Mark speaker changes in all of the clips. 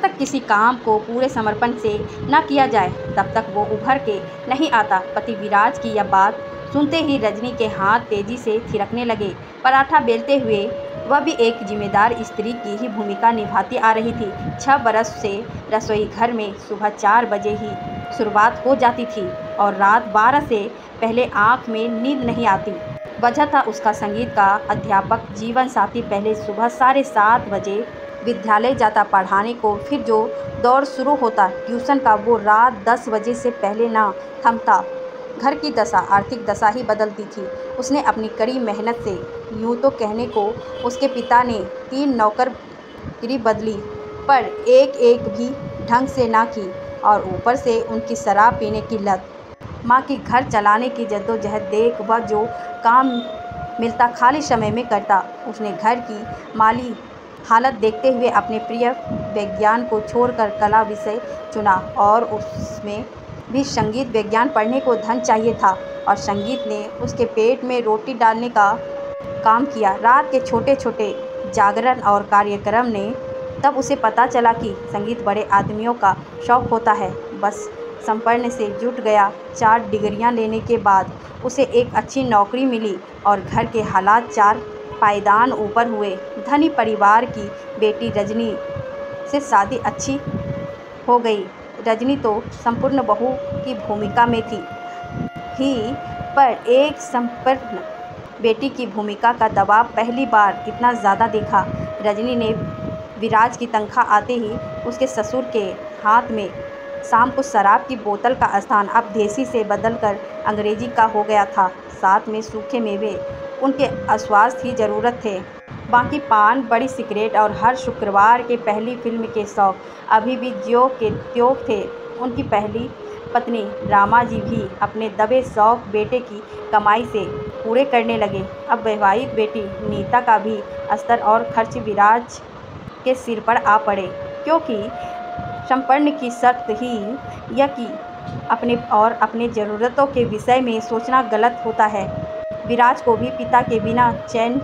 Speaker 1: तक किसी काम को पूरे समर्पण से न किया जाए तब तक वो उभर के नहीं आता। पति विराज की यह बात सुनते ही रजनी के हाथ तेजी से थिरकने लगे। पराठा बेलते हुए वह भी एक जिम्मेदार स्त्री की ही भूमिका निभाती आ रही थी। 6 बरस से रसोई घर में सुबह 4 बजे ही शुरुआत हो जाती थी और रात 12 से पहले आँख में नींद नहीं आती। वजह था उसका संगीत का अध्यापक जीवन साथी पहले सुबह 7:30 बजे विद्यालय जाता पढ़ाने को, फिर जो दौर शुरू होता ट्यूशन का वो रात 10 बजे से पहले ना थमता। घर की दशा आर्थिक दशा ही बदलती थी। उसने अपनी कड़ी मेहनत से, यूँ तो कहने को उसके पिता ने 3 नौकरी बदली पर एक एक भी ढंग से ना की और ऊपर से उनकी शराब पीने की लत। माँ की घर चलाने की जद्दोजहद देख वह जो काम मिलता खाली समय में करता। उसने घर की माली हालत देखते हुए अपने प्रिय विज्ञान को छोड़कर कला विषय चुना और उसमें भी संगीत विज्ञान पढ़ने को धन चाहिए था और संगीत ने उसके पेट में रोटी डालने का काम किया। रात के छोटे छोटे जागरण और कार्यक्रम ने तब उसे पता चला कि संगीत बड़े आदमियों का शौक होता है। बस संपन्न से जुट गया। 4 डिग्रियां लेने के बाद उसे एक अच्छी नौकरी मिली और घर के हालात 4 पायदान ऊपर हुए। धनी परिवार की बेटी रजनी से शादी अच्छी हो गई। रजनी तो संपूर्ण बहू की भूमिका में थी ही, पर एक संपन्न बेटी की भूमिका का दबाव पहली बार इतना ज़्यादा देखा। रजनी ने विराज की तनख्वाह आते ही उसके ससुर के हाथ में शाम को शराब की बोतल का स्थान अब देसी से बदलकर अंग्रेजी का हो गया था। साथ में सूखे मेवे उनके अस्वास्थ्य की ज़रूरत थे। बाकी पान, बड़ी सिगरेट और हर शुक्रवार के पहली फिल्म के शौक अभी भी ज्यों के त्यों थे। उनकी पहली पत्नी रामा जी भी अपने दबे शौक बेटे की कमाई से पूरे करने लगे। अब विवाहित बेटी नीता का भी स्तर और खर्च विराज के सिर पर आ पड़े, क्योंकि संपन्न की शर्त ही यह कि अपने ज़रूरतों के विषय में सोचना गलत होता है। विराज को भी पिता के बिना चैन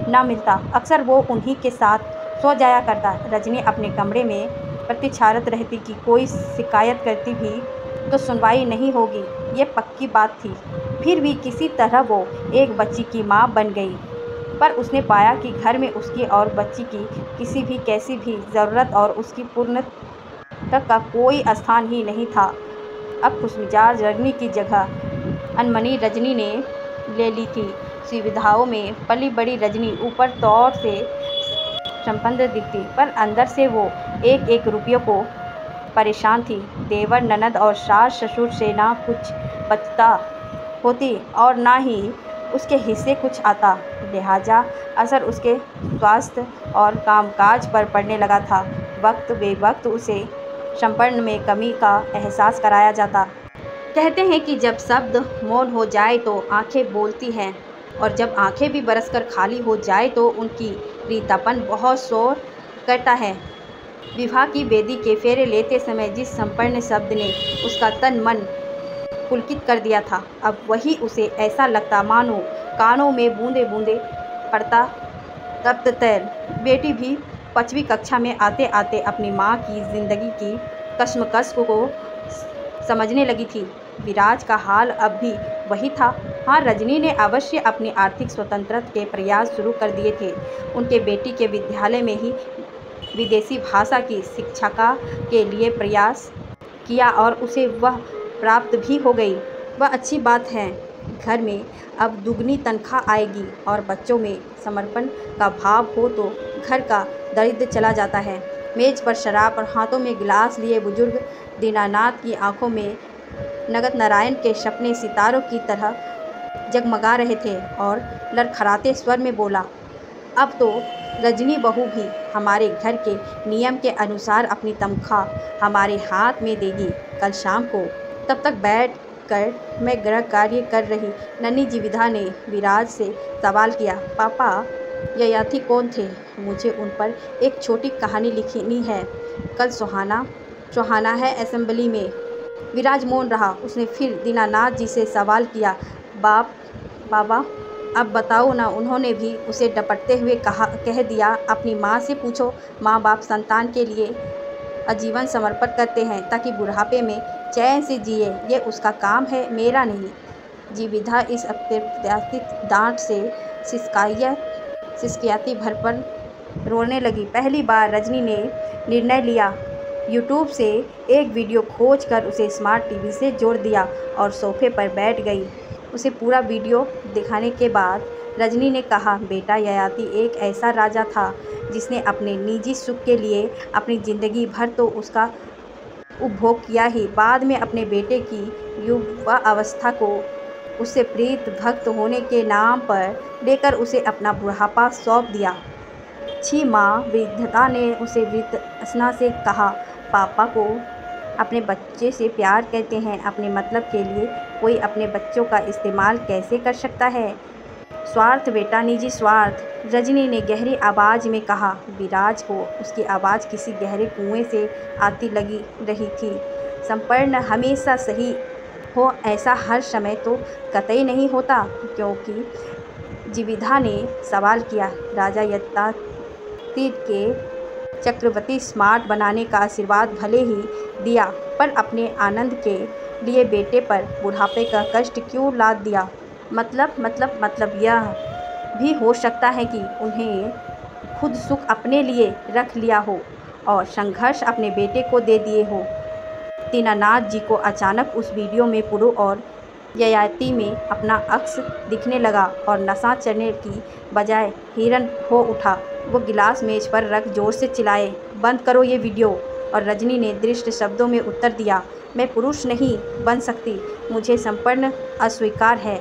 Speaker 1: न मिलता। अक्सर वो उन्हीं के साथ सो जाया करता। रजनी अपने कमरे में प्रतीक्षारत रहती कि कोई शिकायत करती भी तो सुनवाई नहीं होगी, ये पक्की बात थी। फिर भी किसी तरह वो एक बच्ची की माँ बन गई। पर उसने पाया कि घर में उसकी और बच्ची की किसी भी कैसी भी ज़रूरत और उसकी पूर्णता का कोई स्थान ही नहीं था। अब खुशमिजाज रजनी की जगह अनमनी रजनी ने ले ली थी। सुविधाओं में पली बड़ी रजनी ऊपर तौर से संपन्न दिखती, पर अंदर से वो एक एक रुपये को परेशान थी। देवर, ननद और सास ससुर से ना कुछ बचता होती और ना ही उसके हिस्से कुछ आता। लिहाजा असर उसके स्वास्थ्य और कामकाज पर पड़ने लगा था। वक्त बेवक्त उसे संपन्न में कमी का एहसास कराया जाता। कहते हैं कि जब शब्द मौन हो जाए तो आंखें बोलती हैं, और जब आंखें भी बरसकर खाली हो जाए तो उनकी रीतापन बहुत शोर करता है। विवाह की वेदी के फेरे लेते समय जिस संपन्न शब्द ने उसका तन मन पुलकित कर दिया था, अब वही उसे ऐसा लगता मानो कानों में बूंदे बूंदे पड़ता तप्त तैल। बेटी भी 5वीं कक्षा में आते आते अपनी माँ की जिंदगी की कश्मकश को समझने लगी थी। विराज का हाल अब भी वही था। हाँ, रजनी ने अवश्य अपनी आर्थिक स्वतंत्रता के प्रयास शुरू कर दिए थे। उनके बेटी के विद्यालय में ही विदेशी भाषा की शिक्षिका के लिए प्रयास किया और उसे वह प्राप्त भी हो गई। वह अच्छी बात है। घर में अब दुगनी तनख्वाह आएगी और बच्चों में समर्पण का भाव हो तो घर का दरिद्र चला जाता है। मेज़ पर शराब और हाथों में गिलास लिए बुजुर्ग दीनानाथ की आंखों में नगद नारायण के सपने सितारों की तरह जगमगा रहे थे और लड़खड़ाते स्वर में बोला, अब तो रजनी बहू भी हमारे घर के नियम के अनुसार अपनी तनख्वाह हमारे हाथ में देगी कल शाम को। तब तक बैठ कर मैं गृह कार्य कर रही नन्ही जीविधा ने विराज से सवाल किया, पापा ययाति कौन थे? मुझे उन पर एक छोटी कहानी लिखनी है। कल सुहाना है असेंबली में। विराज मौन रहा। उसने फिर दीनानाथ जी से सवाल किया, बाबा अब बताओ ना। उन्होंने भी उसे डपटते हुए कह दिया, अपनी माँ से पूछो। माँ बाप संतान के लिए आजीवन समर्पण करते हैं ताकि बुढ़ापे में चैन से जिए। ये उसका काम है, मेरा नहीं। जीविधा इस अप्रत्याशित डांट से सिसकियाती भरपन रोने लगी। पहली बार रजनी ने निर्णय लिया, यूट्यूब से एक वीडियो खोजकर उसे स्मार्ट टीवी से जोड़ दिया और सोफे पर बैठ गई। उसे पूरा वीडियो दिखाने के बाद रजनी ने कहा, बेटा, ययाति एक ऐसा राजा था जिसने अपने निजी सुख के लिए अपनी ज़िंदगी भर तो उसका उपभोग किया ही, बाद में अपने बेटे की युवा अवस्था को उससे प्रीत भक्त होने के नाम पर लेकर उसे अपना बुढ़ापा सौंप दिया। छी माँ, वृद्धता ने उसे वृद्धसना से कहा, पापा को अपने बच्चे से प्यार कहते हैं, अपने मतलब के लिए कोई अपने बच्चों का इस्तेमाल कैसे कर सकता है? स्वार्थ बेटा, निजी स्वार्थ, रजनी ने गहरी आवाज़ में कहा। विराज को उसकी आवाज़ किसी गहरे कुएं से आती लगी रही थी। संपन्न हमेशा सही हो ऐसा हर समय तो कतई नहीं होता, क्योंकि जीविधा ने सवाल किया। राजा ययाति के चक्रवर्ती स्मार्ट बनाने का आशीर्वाद भले ही दिया, पर अपने आनंद के लिए बेटे पर बुढ़ापे का कष्ट क्यों लाद दिया? मतलब यह भी हो सकता है कि उन्हें खुद सुख अपने लिए रख लिया हो और संघर्ष अपने बेटे को दे दिए हो। दीनानाथ जी को अचानक उस वीडियो में पुरु और ययाति में अपना अक्स दिखने लगा और नशा चढ़ने की बजाय हिरन हो उठा। वो गिलास मेज पर रख जोर से चिल्लाए, बंद करो ये वीडियो। और रजनी ने दृष्ट शब्दों में उत्तर दिया, मैं पुरुष नहीं बन सकती, मुझे संपन्न अस्वीकार है।